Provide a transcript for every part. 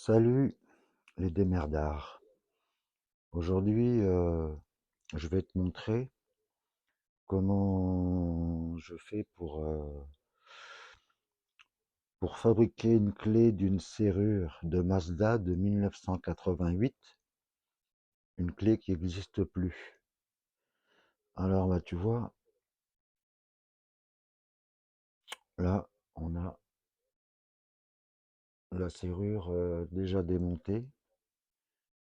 Salut les démerdards. Aujourd'hui, je vais te montrer comment je fais pour fabriquer une clé d'une serrure de Mazda de 1988, une clé qui n'existe plus. Alors bah, tu vois, là, on a la serrure déjà démontée.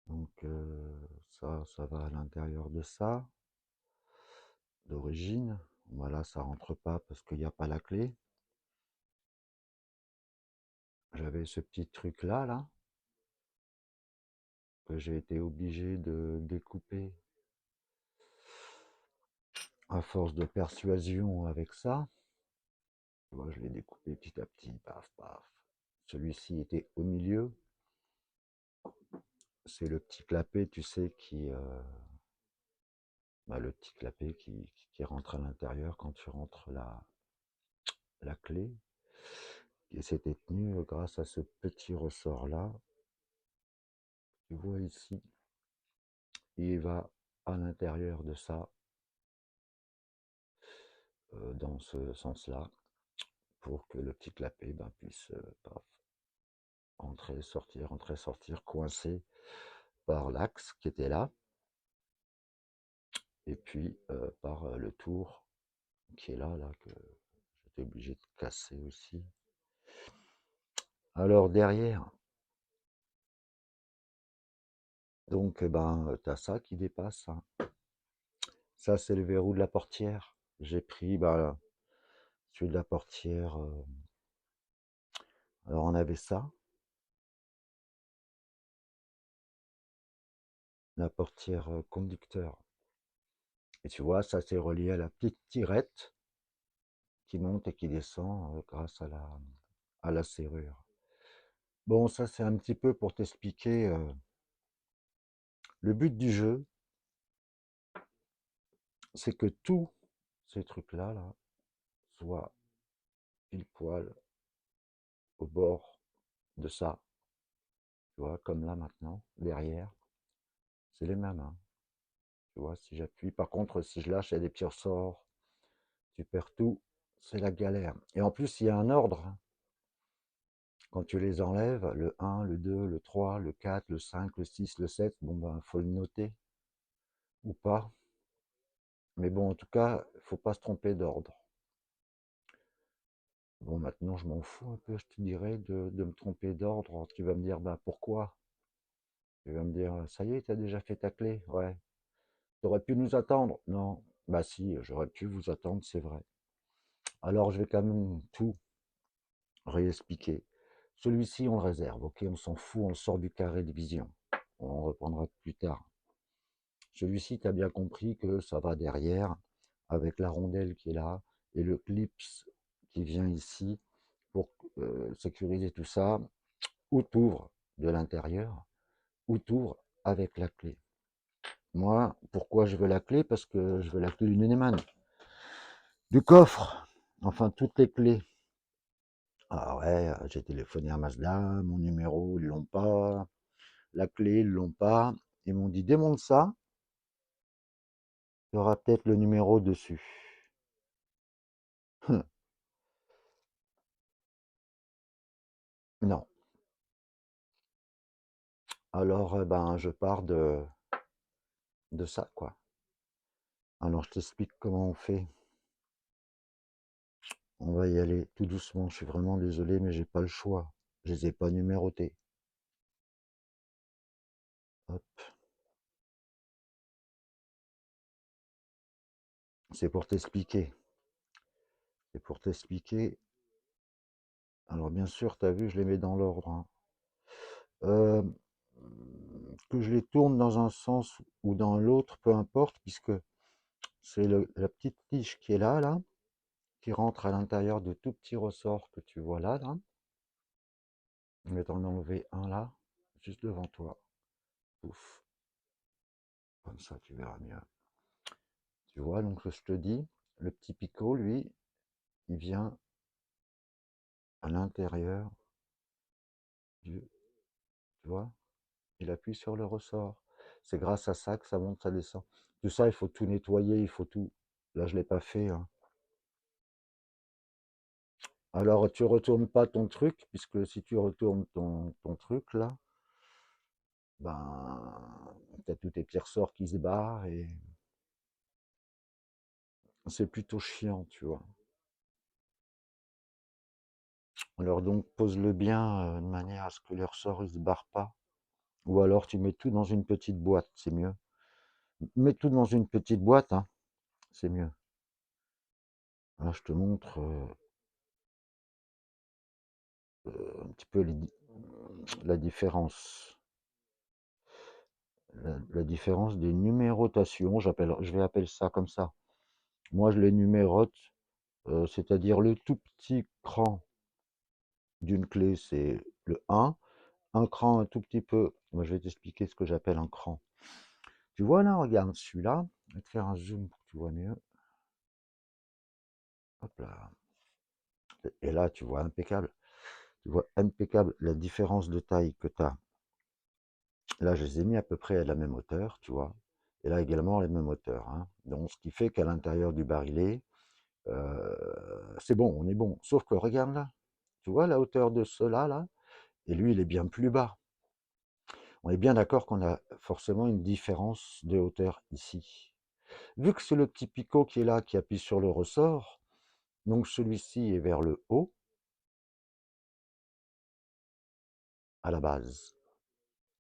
Donc ça va à l'intérieur de ça, d'origine. Voilà, ça rentre pas parce qu'il n'y a pas la clé. J'avais ce petit truc là, que j'ai été obligé de découper à force de persuasion avec ça. Tu vois, je l'ai découpé petit à petit, paf, paf. Celui-ci était au milieu. C'est le petit clapet, tu sais, le petit clapet qui rentre à l'intérieur quand tu rentres la clé. Et c'était tenu grâce à ce petit ressort-là. Tu vois ici, il va à l'intérieur de ça, dans ce sens-là, pour que le petit clapet puisse paf, entrer, sortir, coincé par l'axe qui était là, et puis par le tour qui est là, que j'étais obligé de casser aussi. Alors derrière, donc tu as ça qui dépasse, hein. Ça c'est le verrou de la portière. J'ai pris celui de la portière. Alors on avait ça, la portière conducteur. Et tu vois, ça c'est relié à la petite tirette qui monte et qui descend grâce à la serrure. Bon, ça c'est un petit peu pour t'expliquer le but du jeu, c'est que tous ces trucs-là soient pile poil au bord de ça. Tu vois, comme là maintenant, derrière, c'est les mêmes, hein. Tu vois, si j'appuie, par contre, si je lâche, il y a des petits ressorts, tu perds tout, c'est la galère. Et en plus, il y a un ordre, hein. Quand tu les enlèves, le 1, le 2, le 3, le 4, le 5, le 6, le 7, faut le noter ou pas. Mais bon, en tout cas, il ne faut pas se tromper d'ordre. Bon, maintenant, je m'en fous un peu, je te dirais, de me tromper d'ordre. Tu vas me dire, pourquoi? Tu vas me dire, ça y est, tu as déjà fait ta clé? Ouais. Tu aurais pu nous attendre? Non. Bah si, j'aurais pu vous attendre, c'est vrai. Alors, je vais quand même tout réexpliquer. Celui-ci, on le réserve, ok? On s'en fout, on le sort du carré de vision. On reprendra plus tard. Celui-ci, tu as bien compris que ça va derrière, avec la rondelle qui est là, et le clips qui vient ici, pour sécuriser tout ça, ou t'ouvres de l'intérieur, ou t'ouvres avec la clé. Moi, pourquoi je veux la clé? Parce que je veux la clé du Neumann, du coffre, enfin toutes les clés. Ah ouais, j'ai téléphoné à Mazda, mon numéro, ils l'ont pas, la clé, ils l'ont pas. Ils m'ont dit, démonte ça, il y aura peut-être le numéro dessus. Non. Alors, je pars de ça, quoi. Alors, je t'explique comment on fait. On va y aller tout doucement. Je suis vraiment désolé, mais j'ai pas le choix. Je les ai pas numérotés. Hop. C'est pour t'expliquer. C'est pour t'expliquer. Alors, bien sûr, tu as vu, je les mets dans l'ordre, hein. Euh, que je les tourne dans un sens ou dans l'autre, peu importe, puisque c'est la petite tige qui est là, qui rentre à l'intérieur de tout petits ressorts que tu vois là. Je vais t'en enlever un là, juste devant toi. Ouf, comme ça tu verras mieux. Tu vois, donc je te dis, le petit picot, lui, il vient à l'intérieur du tu vois? Il appuie sur le ressort. C'est grâce à ça que ça monte, ça descend. Tout ça, il faut tout nettoyer, il faut tout. Là, je l'ai pas fait, hein. Alors, tu retournes pas ton truc, puisque si tu retournes ton truc, là, ben, t'as tous tes petits ressorts qui se barrent et c'est plutôt chiant, tu vois. Alors donc, pose-le bien de manière à ce que les ressorts, ils se barrent pas. Ou alors, tu mets tout dans une petite boîte, c'est mieux. Mets tout dans une petite boîte, hein, c'est mieux. Là, je te montre un petit peu la différence. La différence des numérotations, je vais appeler ça comme ça. Moi, je les numérote, c'est-à-dire le tout petit cran d'une clé, c'est le 1. Un cran un tout petit peu, moi je vais t'expliquer ce que j'appelle un cran. Tu vois là, regarde celui-là, je vais te faire un zoom pour que tu vois mieux. Hop là. Et là, tu vois impeccable. Tu vois impeccable la différence de taille que tu as. Là, je les ai mis à peu près à la même hauteur, tu vois. Et là également à la même hauteur, hein. Donc, ce qui fait qu'à l'intérieur du barillet, c'est bon, on est bon. Sauf que regarde là, tu vois la hauteur de cela là, et lui, il est bien plus bas. On est bien d'accord qu'on a forcément une différence de hauteur ici. Vu que c'est le petit picot qui est là, qui appuie sur le ressort, donc celui-ci est vers le haut, à la base.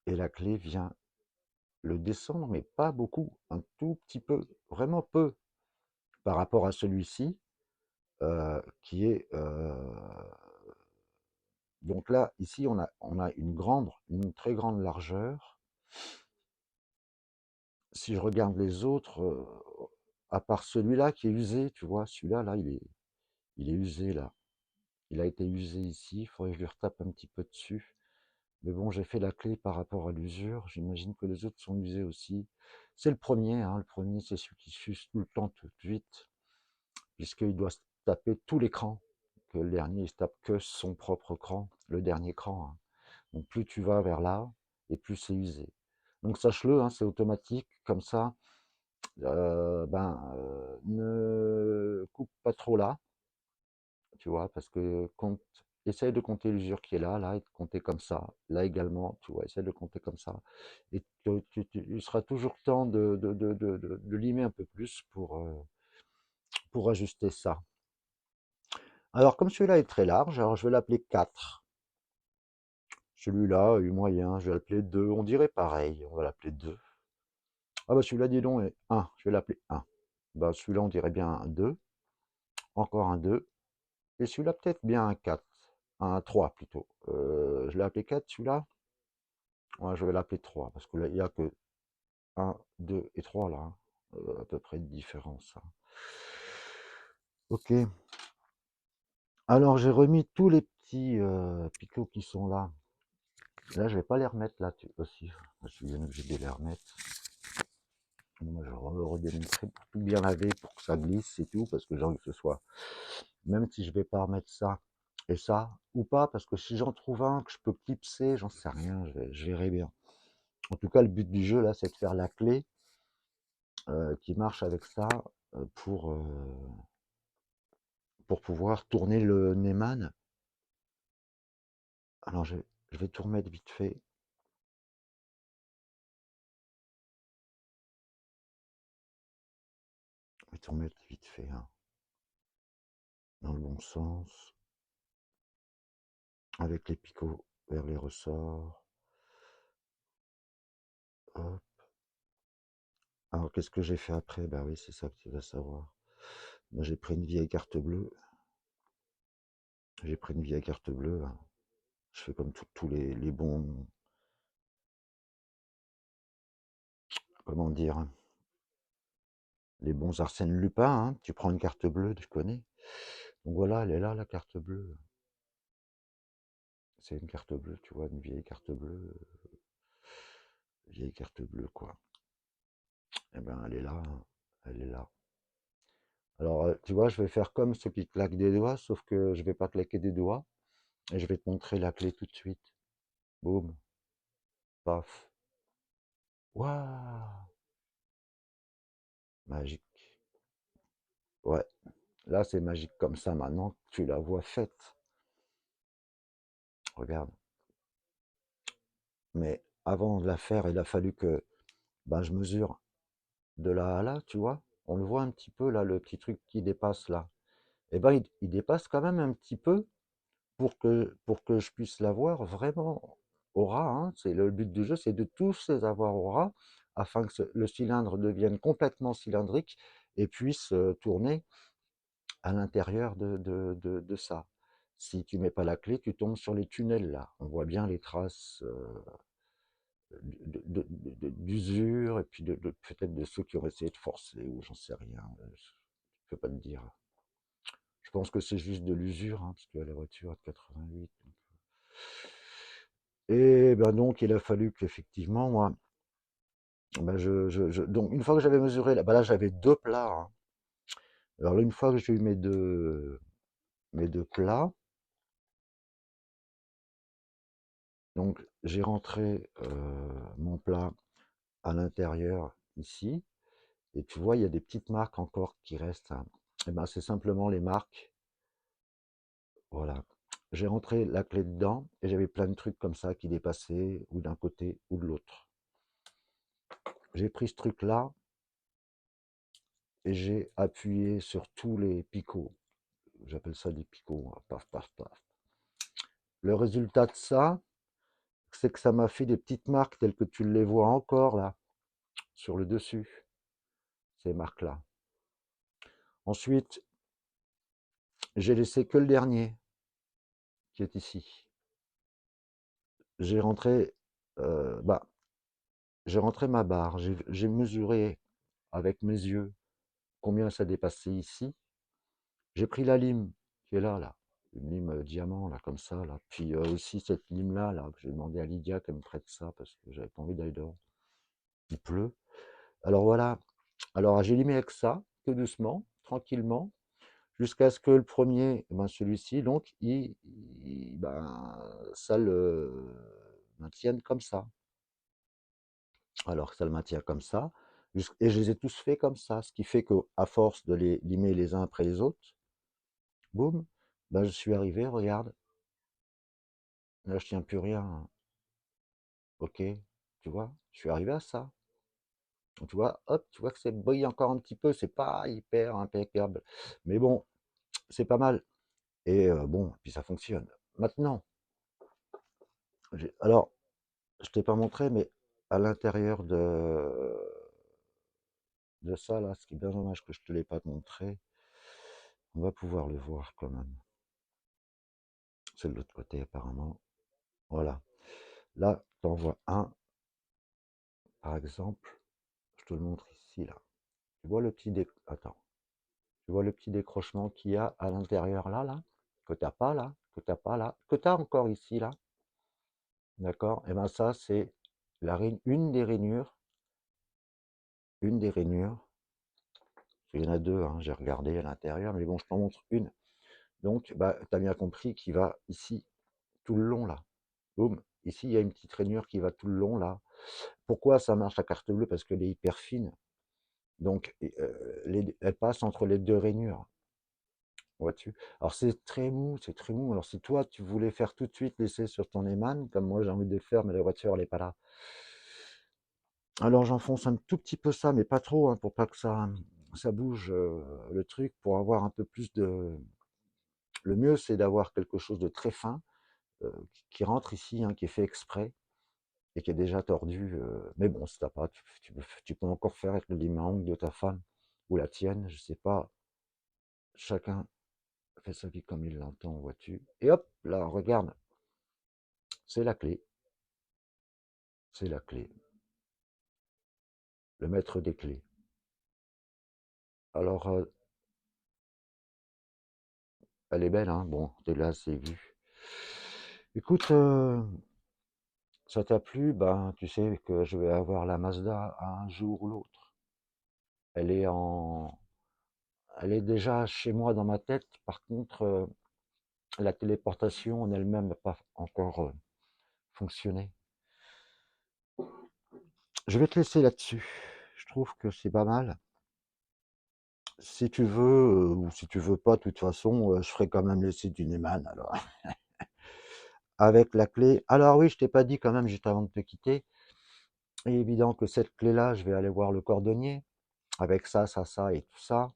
Et la clé vient le descendre, mais pas beaucoup, un tout petit peu, vraiment peu, par rapport à celui-ci, qui est... donc là, ici, on a une très grande largeur. Si je regarde les autres, à part celui-là qui est usé, tu vois, celui-là, là, il est usé, là. Il a été usé ici, il faudrait que je lui retape un petit peu dessus. Mais bon, j'ai fait la clé par rapport à l'usure. J'imagine que les autres sont usés aussi. C'est le premier, hein. Le premier, c'est celui qui s'use tout le temps, tout de suite, puisqu'il doit se taper tout l'écran. Que le dernier, il se tape que son propre cran, le dernier cran, hein. Donc plus tu vas vers là, et plus c'est usé. Donc sache-le, hein, c'est automatique, comme ça, ne coupe pas trop là, tu vois, parce que essaye de compter l'usure qui est là, et de compter comme ça. Là également, tu vois, essaye de compter comme ça. Et il sera toujours temps de limer un peu plus pour ajuster ça. Alors, comme celui-là est très large, alors je vais l'appeler 4. Celui-là est moyen, je vais l'appeler 2. On dirait pareil, on va l'appeler 2. Ah bah celui-là, dis donc, est 1. Je vais l'appeler 1. Bah celui-là, on dirait bien un 2. Encore un 2. Et celui-là, peut-être bien un 4. Un 3 plutôt. Je l'ai appelé 4, celui-là. Ouais, je vais l'appeler 3, parce que là, il n'y a que un, 2 et 3 là, hein. À peu près de différence, hein. Ok. Alors, j'ai remis tous les petits picots qui sont là. Là, je vais pas les remettre là aussi. Je suis bien obligé de les remettre. Moi, je redémontrer pour tout bien laver, pour que ça glisse et tout, parce que j'ai envie que ce soit. Même si je vais pas remettre ça et ça, ou pas, parce que si j'en trouve un que je peux clipser, j'en sais rien, je verrai bien. En tout cas, le but du jeu là, c'est de faire la clé qui marche avec ça euh, pour, euh, pour pouvoir tourner le Neyman. Alors, je vais tout remettre vite fait. Je vais tout remettre vite fait, hein, dans le bon sens, avec les picots vers les ressorts. Hop. Alors, qu'est-ce que j'ai fait après? Bah oui, c'est ça que tu vas savoir. Moi, j'ai pris une vieille carte bleue. J'ai pris une vieille carte bleue, hein. Je fais comme tous les bons, comment dire, les bons Arsène Lupin, hein. Tu prends une carte bleue, tu connais. Donc voilà, elle est là, la carte bleue. C'est une carte bleue, tu vois, une vieille carte bleue, quoi. Eh ben, elle est là, hein. Elle est là. Alors, tu vois, je vais faire comme ceux qui claquent des doigts, sauf que je vais pas claquer des doigts, et je vais te montrer la clé tout de suite. Boum. paf. Waouh! Magique. Ouais, là c'est magique comme ça maintenant, tu la vois faite. Regarde. Mais avant de la faire, il a fallu que ben, je mesure de là à là, tu vois. On le voit un petit peu là, le petit truc qui dépasse là. Et ben il dépasse quand même un petit peu pour que je puisse l'avoir vraiment au ras, hein. C'est le but du jeu, c'est de tous les avoir au ras afin que le cylindre devienne complètement cylindrique et puisse tourner à l'intérieur de ça. Si tu mets pas la clé, tu tombes sur les tunnels là. On voit bien les traces d'usure et puis peut-être de ceux qui auraient essayé de forcer ou j'en sais rien. Je peux pas te dire. Je pense que c'est juste de l'usure, hein, parce que la voiture est de 88. Et ben donc il a fallu qu'effectivement moi, ben donc une fois que j'avais mesuré là, ben là j'avais deux plats, hein. Alors là une fois que j'ai eu mes deux plats, donc j'ai rentré mon plat à l'intérieur ici, et tu vois il y a des petites marques encore qui restent, hein. Et ben c'est simplement les marques. Voilà. J'ai rentré la clé dedans et j'avais plein de trucs comme ça qui dépassaient ou d'un côté ou de l'autre. J'ai pris ce truc-là et j'ai appuyé sur tous les picots. J'appelle ça des picots, hein. Paf, paf, paf. Le résultat de ça, c'est que ça m'a fait des petites marques telles que tu les vois encore là, sur le dessus, ces marques-là. Ensuite, j'ai laissé que le dernier, qui est ici. J'ai rentré, bah, j'ai rentré ma barre, j'ai mesuré avec mes yeux combien ça dépassait ici. J'ai pris la lime qui est là, une lime diamant, là, comme ça, là. Puis aussi cette lime-là, là, que j'ai demandé à Lydia qu'elle me prête ça parce que j'avais pas envie d'aller dehors. Il pleut. Alors voilà. Alors j'ai limé avec ça, tout doucement, tranquillement, jusqu'à ce que le premier, ben celui-ci, donc, ben, ça le maintienne comme ça. Alors que ça le maintient comme ça. Et je les ai tous faits comme ça, ce qui fait qu'à force de les limer les uns après les autres, boum, ben je suis arrivé, regarde, là je tiens plus rien, hein. Ok, tu vois, je suis arrivé à ça. Tu vois, hop, tu vois que c'est brille encore un petit peu, c'est pas hyper impeccable. Mais bon, c'est pas mal. Et bon, puis ça fonctionne. Maintenant, alors, je t'ai pas montré, mais à l'intérieur de ça, là, ce qui est bien dommage que je te l'ai pas montré, on va pouvoir le voir quand même. C'est de l'autre côté, apparemment. Voilà. Là, t'en vois un, par exemple. Je te le montre ici, là. Tu vois le petit Attends. Tu vois le petit décrochement qu'il y a à l'intérieur là, que t'as pas là, que t'as pas là, que t'as encore ici là, d'accord? Et ben ça c'est une des rainures. Il y en a deux, hein, j'ai regardé à l'intérieur, mais bon, je t'en montre une. Donc, bah, tu as bien compris qu'il va ici tout le long là. Boum. Ici, il y a une petite rainure qui va tout le long là. Pourquoi ça marche à carte bleue? Parce qu'elle est hyper fine. Donc, elle passe entre les deux rainures. Vois-tu? Alors c'est très mou, c'est très mou. Alors si toi tu voulais faire tout de suite l'essai sur ton Eman, comme moi j'ai envie de le faire, mais la voiture elle est pas là. Alors j'enfonce un tout petit peu ça, mais pas trop, hein, pour pas que ça bouge le truc, pour avoir un peu plus de. Le mieux c'est d'avoir quelque chose de très fin qui rentre ici, hein, qui est fait exprès et qui est déjà tordu. Mais bon, si t'as pas, tu peux encore faire avec le lime de ta femme ou la tienne, je sais pas. Chacun fait sa vie comme il l'entend, vois-tu. Et hop, là, regarde. C'est la clé, c'est la clé, le maître des clés. Alors, elle est belle, hein, bon, t'es là, c'est vu. Écoute, ça t'a plu? Ben, tu sais que je vais avoir la Mazda un jour ou l'autre. Elle est en, elle est déjà chez moi dans ma tête. Par contre, la téléportation en elle-même n'a pas encore fonctionné. Je vais te laisser là-dessus. Je trouve que c'est pas mal. Si tu veux, ou si tu veux pas, de toute façon, je ferai quand même l'essai du Neumann alors. Avec la clé. Alors oui, je t'ai pas dit quand même juste avant de te quitter. Il est évident que cette clé-là, je vais aller voir le cordonnier. Avec ça et tout ça.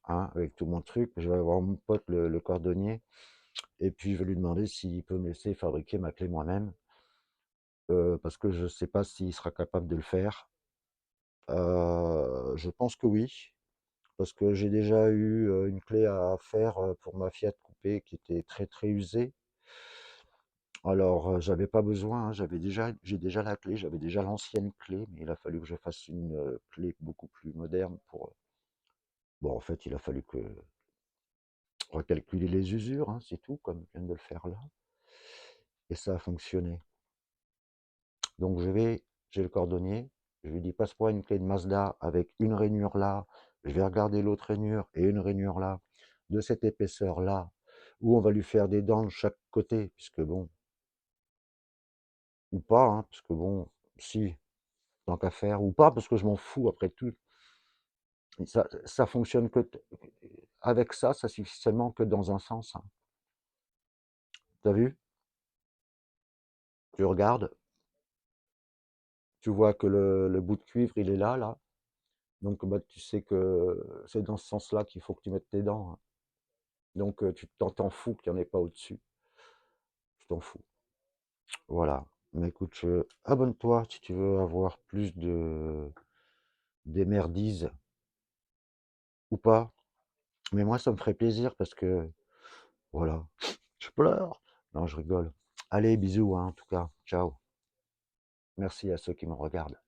Hein, avec tout mon truc. Je vais aller voir mon pote le cordonnier. Et puis je vais lui demander s'il peut me laisser fabriquer ma clé moi-même. Parce que je sais pas s'il sera capable de le faire. Je pense que oui. Parce que j'ai déjà eu une clé à faire pour ma Fiat Coupé qui était très très usée. Alors j'avais pas besoin, hein, j'ai déjà la clé, j'avais déjà l'ancienne clé, mais il a fallu que je fasse une clé beaucoup plus moderne pour. Bon, en fait, il a fallu que recalculer les usures, hein, c'est tout, comme je viens de le faire là, et ça a fonctionné. Donc j'ai le cordonnier, je lui dis passe-moi une clé de Mazda avec une rainure là, je vais regarder l'autre rainure et une rainure là, de cette épaisseur là, où on va lui faire des dents de chaque côté, puisque bon, ou pas, hein, parce que bon, si, tant qu'à faire, ou pas, parce que je m'en fous après tout. Ça fonctionne avec ça suffit seulement que dans un sens, hein. T'as vu? Tu regardes, tu vois que le bout de cuivre, il est là, là. Donc, bah, tu sais que c'est dans ce sens-là qu'il faut que tu mettes tes dents, hein. Donc, tu t'en fous qu'il n'y en ait pas au-dessus. Tu t'en fous. Voilà. Mais écoute, abonne-toi si tu veux avoir plus d'émerdises ou pas. Mais moi, ça me ferait plaisir parce que, voilà, je pleure. Non, je rigole. Allez, bisous, hein, en tout cas. Ciao. Merci à ceux qui me regardent.